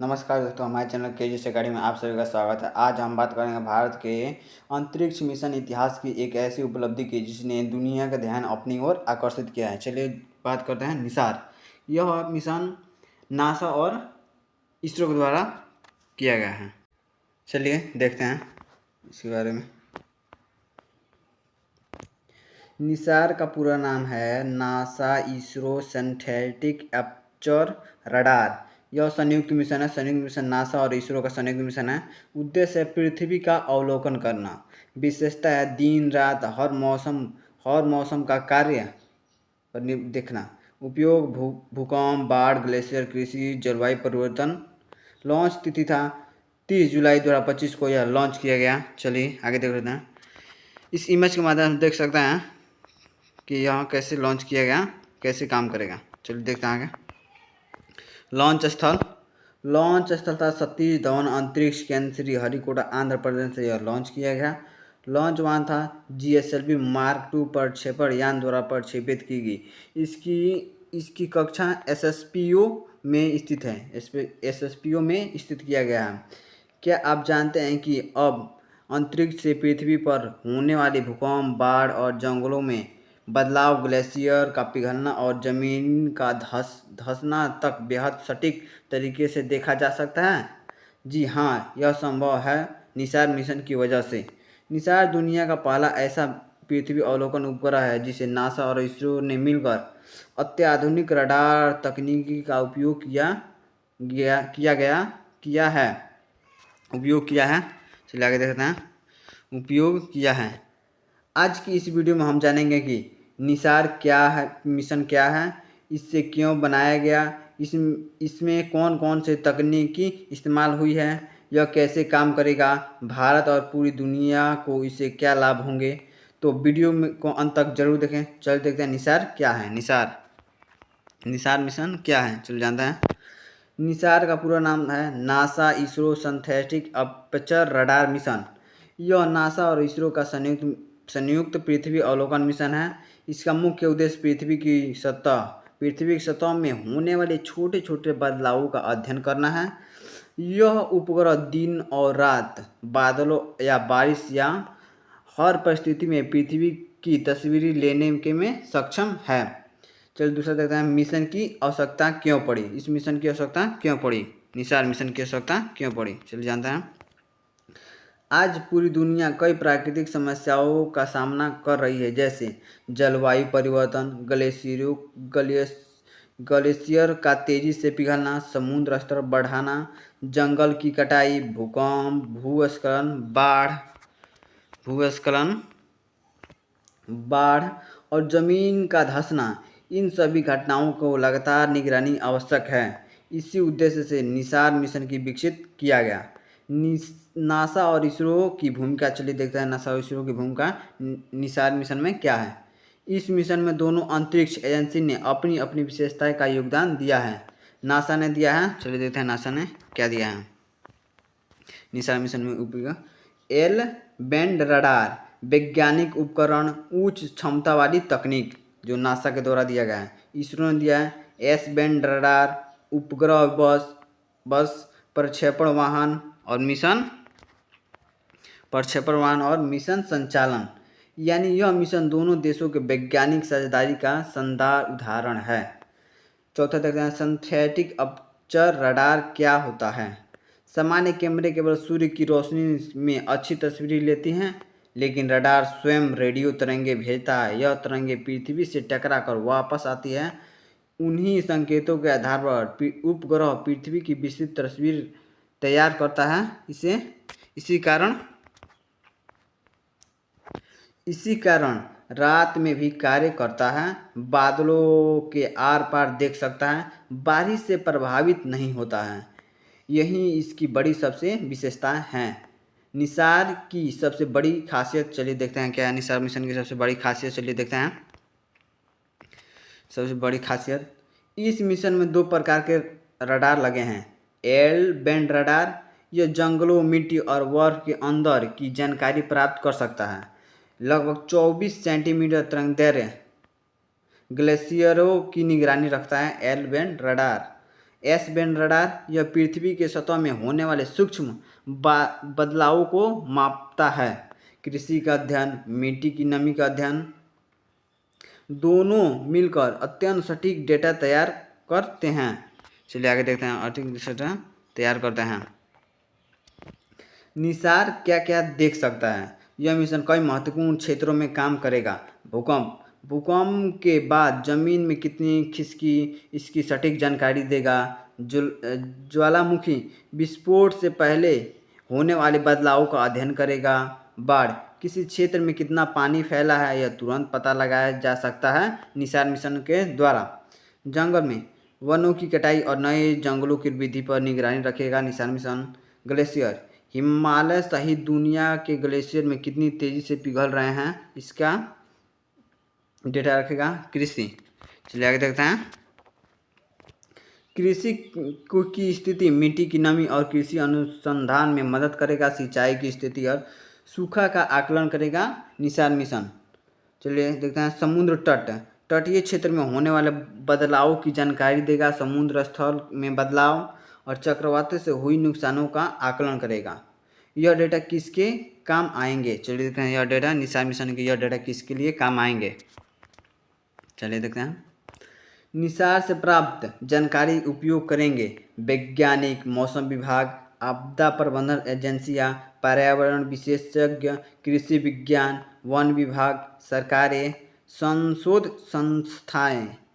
नमस्कार दोस्तों, हमारे चैनल केजीएस अकेडमी में आप सभी का स्वागत है। आज हम बात करेंगे भारत के अंतरिक्ष मिशन इतिहास की एक ऐसी उपलब्धि की जिसने दुनिया का ध्यान अपनी ओर आकर्षित किया है। चलिए बात करते हैं निसार। यह मिशन नासा और इसरो के द्वारा किया गया है। चलिए देखते हैं इसके बारे में। निसार का पूरा नाम है NASA ISRO synthetic aperture radar. यह संयुक्त मिशन है। संयुक्त मिशन नासा और इसरो का संयुक्त मिशन है। उद्देश्य है पृथ्वी का अवलोकन करना। विशेषता है दिन रात हर मौसम का कार्य पर देखना। उपयोग भूकंप, बाढ़, ग्लेशियर, कृषि, जलवायु परिवर्तन। लॉन्च तिथि था 30 जुलाई 2025 को यह लॉन्च किया गया। चलिए आगे देख लेते हैं। इस इमेज के माध्यम से देख सकते हैं कि यह कैसे लॉन्च किया गया, कैसे काम करेगा। चलिए देखते हैं आगे। लॉन्च स्थल था सतीश धवन अंतरिक्ष केंद्र श्रीहरिकोटा आंध्र प्रदेश से यह लॉन्च किया गया। लॉन्च वाहन था GSLV मार्क 2 प्रक्षेपण यान द्वारा प्रक्षेपित की गई। इसकी कक्षा SSPO में स्थित है। SSPO में स्थित किया गया है। क्या आप जानते हैं कि अब अंतरिक्ष से पृथ्वी पर होने वाले भूकंप, बाढ़ और जंगलों में बदलाव, ग्लेशियर का पिघलना और जमीन का धंसना तक बेहद सटीक तरीके से देखा जा सकता है? जी हाँ, यह संभव है निसार मिशन की वजह से। निसार दुनिया का पहला ऐसा पृथ्वी अवलोकन उपग्रह है जिसे नासा और इसरो ने मिलकर अत्याधुनिक रडार तकनीकी का उपयोग किया है। चलिए आगे देखते हैं। उपयोग किया है। आज की इस वीडियो में हम जानेंगे कि निसार क्या है, मिशन क्या है, इससे क्यों बनाया गया, इसमें कौन कौन से तकनीकी इस्तेमाल हुई है, यह कैसे काम करेगा, भारत और पूरी दुनिया को इससे क्या लाभ होंगे। तो वीडियो में को अंत तक जरूर देखें। चल देखते हैं निसार क्या है। निसार मिशन क्या है, चलो जानते हैं। निसार का पूरा नाम है NASA ISRO synthetic aperture radar mission. यह नासा और इसरो का संयुक्त पृथ्वी अवलोकन मिशन है। इसका मुख्य उद्देश्य पृथ्वी की सतह में होने वाले छोटे छोटे बदलावों का अध्ययन करना है। यह उपग्रह दिन और रात, बादलों या बारिश या हर परिस्थिति में पृथ्वी की तस्वीरें लेने के में सक्षम है। चलिए दूसरा देखते हैं। मिशन की आवश्यकता क्यों पड़ी। इस मिशन की आवश्यकता क्यों पड़ी, निसार मिशन की आवश्यकता क्यों पड़ी, चलिए जानते हैं। आज पूरी दुनिया कई प्राकृतिक समस्याओं का सामना कर रही है, जैसे जलवायु परिवर्तन, ग्लेशियर का तेजी से पिघलना, समुद्र स्तर बढ़ाना, जंगल की कटाई, भूकंप, भूस्खलन, बाढ़ और जमीन का धंसना। इन सभी घटनाओं को लगातार निगरानी आवश्यक है। इसी उद्देश्य से निसार मिशन की विकसित किया गया। नासा और इसरो की भूमिका, चलिए देखते हैं नासा और इसरो की भूमिका निसार मिशन में क्या है। इस मिशन में दोनों अंतरिक्ष एजेंसी ने अपनी अपनी विशेषताएं का योगदान दिया है। नासा ने दिया है, चलिए देखते हैं नासा ने क्या दिया है। निसार मिशन में उपयोग एल बैंड रडार वैज्ञानिक उपकरण, उच्च क्षमता वाली तकनीक जो नासा के द्वारा दिया गया है। इसरो ने दिया है एस बैंड रडार, उपग्रह बस प्रक्षेपण वाहन और मिशन संचालन। यानी यह मिशन दोनों देशों के वैज्ञानिक साझेदारी का शानदार उदाहरण है। चौथा देखते हैं सिंथेटिक एपर्चर रडार क्या होता है। सामान्य कैमरे केवल सूर्य की रोशनी में अच्छी तस्वीरें लेती हैं, लेकिन रडार स्वयं रेडियो तरंगें भेजता है। यह तरंगें पृथ्वी से टकराकर वापस आती है। उन्हीं संकेतों के आधार पर उपग्रह पृथ्वी की विस्तृत तस्वीर तैयार करता है। इसी कारण रात में भी कार्य करता है, बादलों के आर पार देख सकता है, बारिश से प्रभावित नहीं होता है। यही इसकी बड़ी सबसे विशेषताएं हैं। निसार की सबसे बड़ी खासियत, चलिए देखते हैं क्या है निसार मिशन की सबसे बड़ी खासियत। चलिए देखते हैं सबसे बड़ी खासियत। इस मिशन में 2 प्रकार के रडार लगे हैं। एल बैंड रडार, यह जंगलों, मिट्टी और बर्फ के अंदर की जानकारी प्राप्त कर सकता है। लगभग 24 सेंटीमीटर तरंगदैर्घ्य ग्लेशियरों की निगरानी रखता है। L band radar S band radar यह पृथ्वी के सतह में होने वाले सूक्ष्म बदलावों को मापता है। कृषि का अध्ययन, मिट्टी की नमी का अध्ययन, दोनों मिलकर अत्यंत सटीक डेटा तैयार करते हैं। चलिए आगे देखते हैं, सटीक डेटा तैयार करते हैं। निसार क्या क्या देख सकता है? यह मिशन कई महत्वपूर्ण क्षेत्रों में काम करेगा। भूकंप के बाद जमीन में कितनी खिसकी, इसकी सटीक जानकारी देगा। ज्वालामुखी विस्फोट से पहले होने वाले बदलावों का अध्ययन करेगा। बाढ़, किसी क्षेत्र में कितना पानी फैला है यह तुरंत पता लगाया जा सकता है निसार मिशन के द्वारा। जंगल में वनों की कटाई और नए जंगलों की वृद्धि पर निगरानी रखेगा निसार मिशन। ग्लेशियर, हिमालय सहित दुनिया के ग्लेशियर में कितनी तेज़ी से पिघल रहे हैं, इसका डेटा रखेगा। कृषि, चलिए आगे देखते हैं। कृषि की स्थिति, मिट्टी की नमी और कृषि अनुसंधान में मदद करेगा। सिंचाई की स्थिति और सूखा का आकलन करेगा निसार मिशन। चलिए देखते हैं। समुद्र तट, तटीय क्षेत्र में होने वाले बदलावों की जानकारी देगा। समुद्र स्थल में बदलाव और चक्रवात से हुई नुकसानों का आकलन करेगा। यह डेटा किसके काम आएंगे? चलिए देखते हैं। यह डेटा निसार मिशन के, यह डेटा किसके लिए काम आएंगे? चलिए देखते हैं। निसार से प्राप्त जानकारी उपयोग करेंगे वैज्ञानिक, मौसम विभाग, आपदा प्रबंधन एजेंसियां, पर्यावरण विशेषज्ञ, कृषि विज्ञान, वन विभाग, सरकारें, संशोध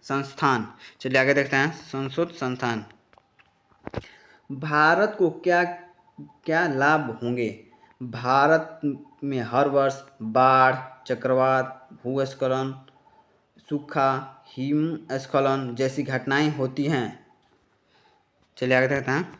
संस्थान। चलिए आगे देखते हैं। संशोध संस्थान। भारत को क्या क्या लाभ होंगे? भारत में हर वर्ष बाढ़, चक्रवात, भूस्खलन, सूखा, हिमस्खलन जैसी घटनाएं होती हैं। चलिए आगे देखते हैं।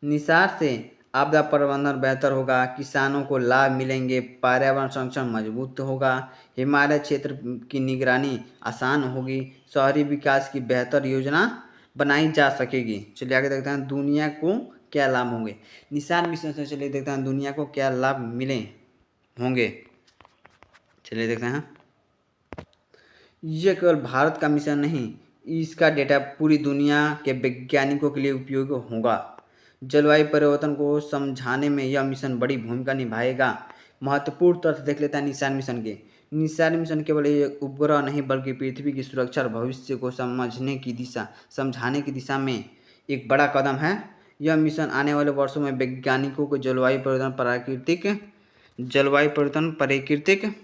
निसार से आपदा प्रबंधन बेहतर होगा, किसानों को लाभ मिलेंगे, पर्यावरण संरक्षण मजबूत होगा, हिमालय क्षेत्र की निगरानी आसान होगी, शहरी विकास की बेहतर योजना बनाई जा सकेगी। चलिए आगे देखते हैं। दुनिया को क्या लाभ होंगे निसार मिशन से? चलिए देखते हैं दुनिया को क्या लाभ मिले होंगे। चलिए देखते हैं। यह केवल भारत का मिशन नहीं, इसका डेटा पूरी दुनिया के वैज्ञानिकों के लिए उपयोगी होगा। जलवायु परिवर्तन को समझाने में यह मिशन बड़ी भूमिका निभाएगा। महत्वपूर्ण तथ्य देख लेते हैं निसार मिशन के। निसार मिशन केवल एक उपग्रह नहीं बल्कि पृथ्वी की सुरक्षा और भविष्य को समझाने की दिशा में एक बड़ा कदम है। यह मिशन आने वाले वर्षों में वैज्ञानिकों को जलवायु परिवर्तन, प्राकृतिक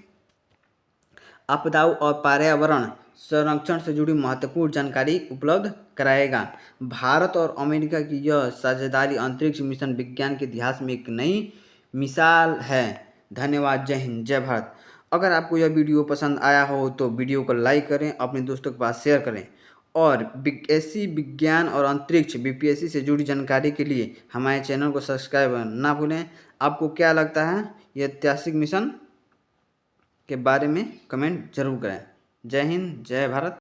आपदाओं और पर्यावरण संरक्षण से जुड़ी महत्वपूर्ण जानकारी उपलब्ध कराएगा। भारत और अमेरिका की यह साझेदारी अंतरिक्ष मिशन विज्ञान के इतिहास में एक नई मिसाल है। धन्यवाद। जय हिंद, जय भारत। अगर आपको यह वीडियो पसंद आया हो तो वीडियो को लाइक करें, अपने दोस्तों के पास शेयर करें और ऐसी विज्ञान और अंतरिक्ष बीपीएससी से जुड़ी जानकारी के लिए हमारे चैनल को सब्सक्राइब ना भूलें। आपको क्या लगता है यह ऐतिहासिक मिशन के बारे में कमेंट जरूर करें। जय हिंद, जय भारत।